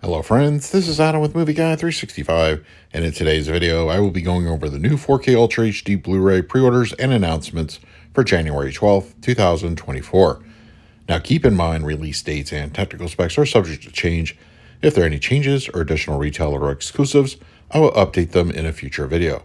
Hello friends, this is Adam with Movie Guy 365, and in today's video I will be going over the new 4K Ultra HD Blu-ray pre-orders and announcements for January 12th, 2024. Now keep in mind release dates and technical specs are subject to change. If there are any changes or additional retailer or exclusives, I will update them in a future video.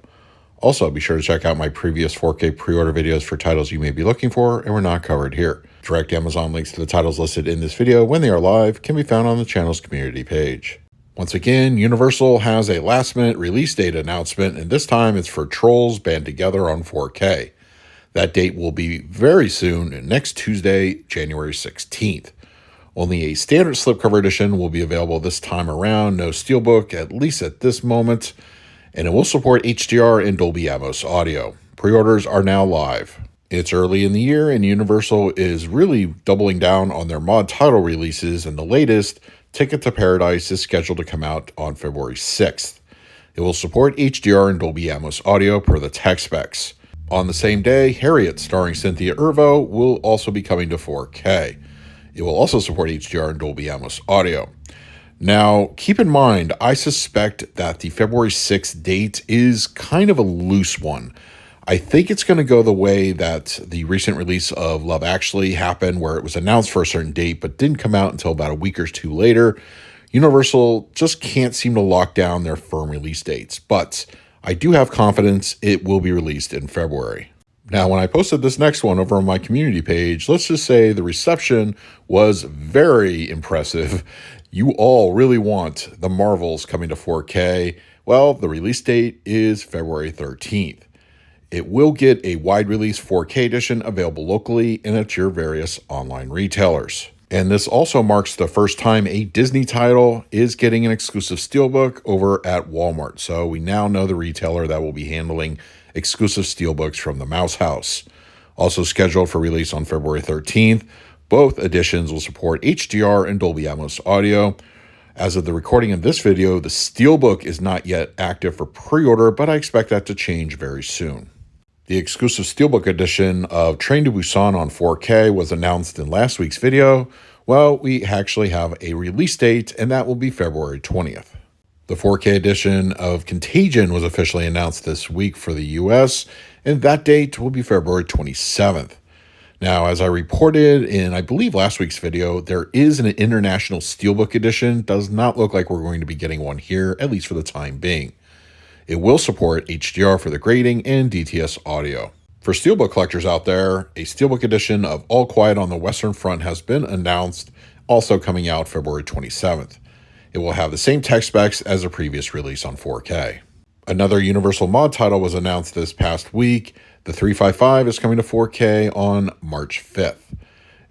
Also, be sure to check out my previous 4K pre-order videos for titles you may be looking for and were not covered here. Direct Amazon links to the titles listed in this video when they are live can be found on the channel's community page. Once again, Universal has a last-minute release date announcement, and this time it's for Trolls Band Together on 4K. That date will be very soon, next Tuesday, January 16th. Only a standard slipcover edition will be available this time around, no steelbook, at least at this moment, and it will support HDR and Dolby Atmos audio. Pre-orders are now live. It's early in the year, and Universal is really doubling down on their mod title releases, and the latest, Ticket to Paradise, is scheduled to come out on February 6th. It will support HDR and Dolby Atmos audio per the tech specs. On the same day, Harriet, starring Cynthia Erivo, will also be coming to 4K. It will also support HDR and Dolby Atmos audio. Now, keep in mind, I suspect that the February 6th date is kind of a loose one. I think it's going to go the way that the recent release of Love Actually happened, where it was announced for a certain date but didn't come out until about a week or two later. Universal just can't seem to lock down their firm release dates, but I do have confidence it will be released in February. Now, when I posted this next one over on my community page, let's just say the reception was very impressive. You all really want the Marvels coming to 4K. Well, the release date is February 13th. It will get a wide release 4K edition available locally and at your various online retailers. And this also marks the first time a Disney title is getting an exclusive steelbook over at Walmart. So we now know the retailer that will be handling exclusive steelbooks from the Mouse House. Also scheduled for release on February 13th, both editions will support HDR and Dolby Atmos audio. As of the recording of this video, the steelbook is not yet active for pre-order, but I expect that to change very soon. The exclusive steelbook edition of Train to Busan on 4K was announced in last week's video. Well, we actually have a release date, and that will be February 20th. The 4K edition of Contagion was officially announced this week for the US, and that date will be February 27th. Now, as I reported in, I believe, last week's video, there is an international steelbook edition. Does not look like we're going to be getting one here, at least for the time being. It will support HDR for the grading and DTS audio. For steelbook collectors out there, a steelbook edition of All Quiet on the Western Front has been announced, also coming out February 27th. It will have the same tech specs as the previous release on 4K. Another Universal mod title was announced this past week. The 355 is coming to 4K on March 5th.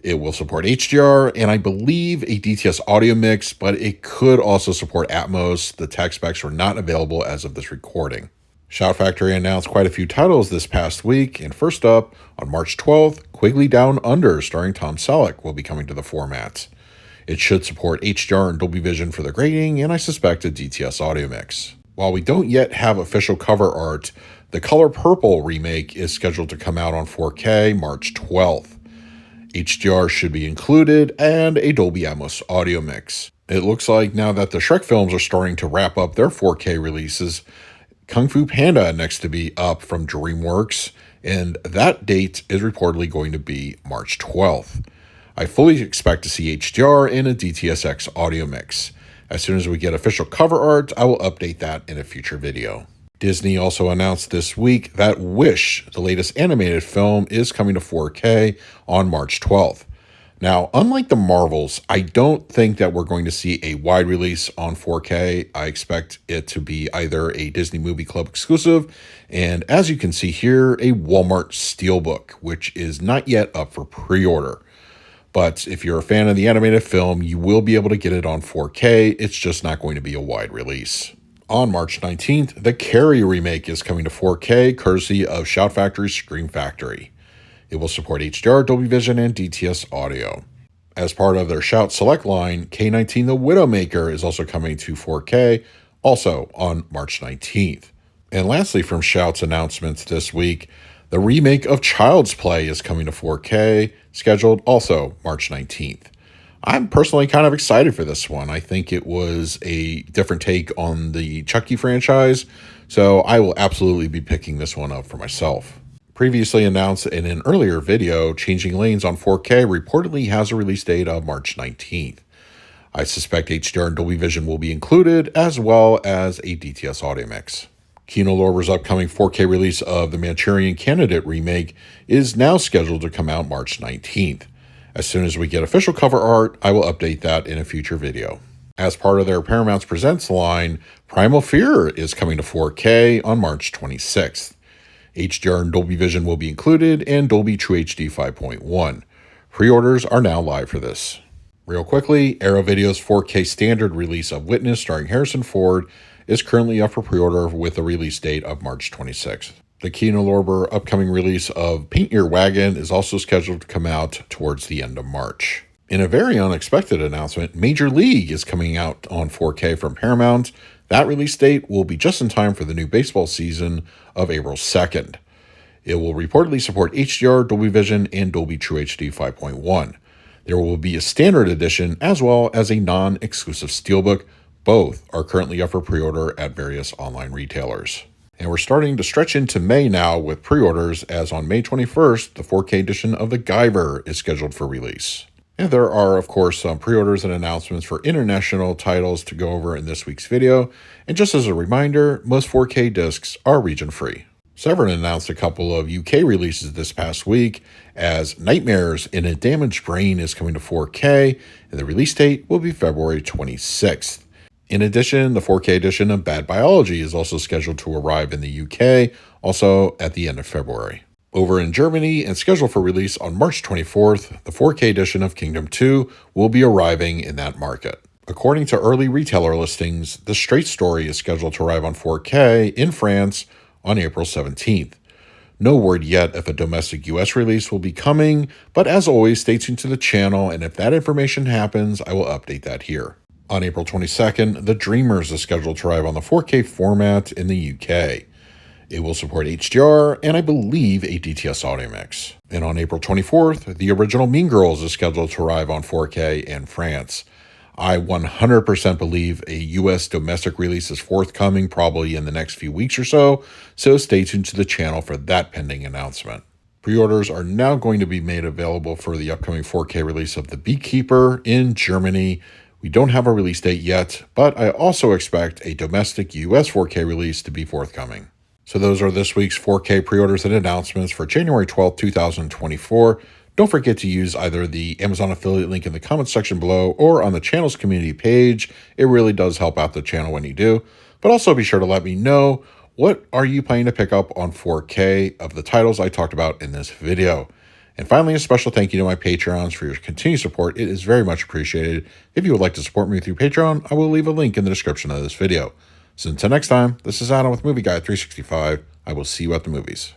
It will support HDR and I believe a DTS audio mix, but it could also support Atmos. The tech specs were not available as of this recording. Shout Factory announced quite a few titles this past week, and first up, on March 12th, Quigley Down Under, starring Tom Selleck, will be coming to the format. It should support HDR and Dolby Vision for the grading, and I suspect a DTS audio mix. While we don't yet have official cover art, the Color Purple remake is scheduled to come out on 4K March 12th. HDR should be included, and a Dolby Atmos audio mix. It looks like now that the Shrek films are starting to wrap up their 4K releases, Kung Fu Panda next to be up from DreamWorks, and that date is reportedly going to be March 12th. I fully expect to see HDR and a DTS:X audio mix. As soon as we get official cover art, I will update that in a future video. Disney also announced this week that Wish, the latest animated film, is coming to 4K on March 12th. Now, unlike the Marvels, I don't think that we're going to see a wide release on 4K. I expect it to be either a Disney Movie Club exclusive, and as you can see here, a Walmart Steelbook, which is not yet up for pre-order. But if you're a fan of the animated film, you will be able to get it on 4K. It's just not going to be a wide release. On March 19th, the Carrie remake is coming to 4K, courtesy of Shout Factory's Scream Factory. It will support HDR, Dolby Vision, and DTS audio. As part of their Shout Select line, K-19 The Widowmaker is also coming to 4K, also on March 19th. And lastly, from Shout's announcements this week, the remake of Child's Play is coming to 4K, scheduled also March 19th. I'm personally kind of excited for this one. I think it was a different take on the Chucky franchise, so I will absolutely be picking this one up for myself. Previously announced in an earlier video, Changing Lanes on 4K reportedly has a release date of March 19th. I suspect HDR and Dolby Vision will be included, as well as a DTS audio mix. Kino Lorber's upcoming 4K release of the Manchurian Candidate remake is now scheduled to come out March 19th. As soon as we get official cover art, I will update that in a future video. As part of their Paramount Presents line, Primal Fear is coming to 4K on March 26th. HDR and Dolby Vision will be included, and Dolby True HD 5.1. Pre-orders are now live for this. Real quickly, Arrow Video's 4K standard release of Witness starring Harrison Ford is currently up for pre-order with a release date of March 26th. The Kino Lorber upcoming release of Paint Your Wagon is also scheduled to come out towards the end of March. In a very unexpected announcement, Major League is coming out on 4K from Paramount. That release date will be just in time for the new baseball season of April 2nd. It will reportedly support HDR, Dolby Vision, and Dolby True HD 5.1. There will be a standard edition as well as a non-exclusive steelbook. Both are currently up for pre-order at various online retailers. And we're starting to stretch into May now with pre-orders, as on May 21st, the 4K edition of The Guyver is scheduled for release. And there are, of course, some pre-orders and announcements for international titles to go over in this week's video. And just as a reminder, most 4K discs are region-free. Severin announced a couple of UK releases this past week, as Nightmares in a Damaged Brain is coming to 4K, and the release date will be February 26th. In addition, the 4K edition of Bad Biology is also scheduled to arrive in the UK, also at the end of February. Over in Germany, and scheduled for release on March 24th, the 4K edition of Kingdom 2 will be arriving in that market. According to early retailer listings, The Straight Story is scheduled to arrive on 4K in France on April 17th. No word yet if a domestic US release will be coming, but as always, stay tuned to the channel, and if that information happens, I will update that here. On April 22nd, The Dreamers is scheduled to arrive on the 4K format in the UK. It will support HDR and I believe a DTS audio mix. And on April 24th, the original Mean Girls is scheduled to arrive on 4K in France. I 100% believe a US domestic release is forthcoming probably in the next few weeks or so stay tuned to the channel for that pending announcement. Pre-orders are now going to be made available for the upcoming 4K release of The Beekeeper in Germany. We don't have a release date yet, but I also expect a domestic US 4K release to be forthcoming. So those are this week's 4K pre-orders and announcements for January 12th, 2024. Don't forget to use either the Amazon affiliate link in the comments section below or on the channel's community page. It really does help out the channel when you do. But also be sure to let me know, what are you planning to pick up on 4K of the titles I talked about in this video? And finally, a special thank you to my Patreons for your continued support. It is very much appreciated. If you would like to support me through Patreon, I will leave a link in the description of this video. So until next time, this is Adam with Movie Guy 365. I will see you at the movies.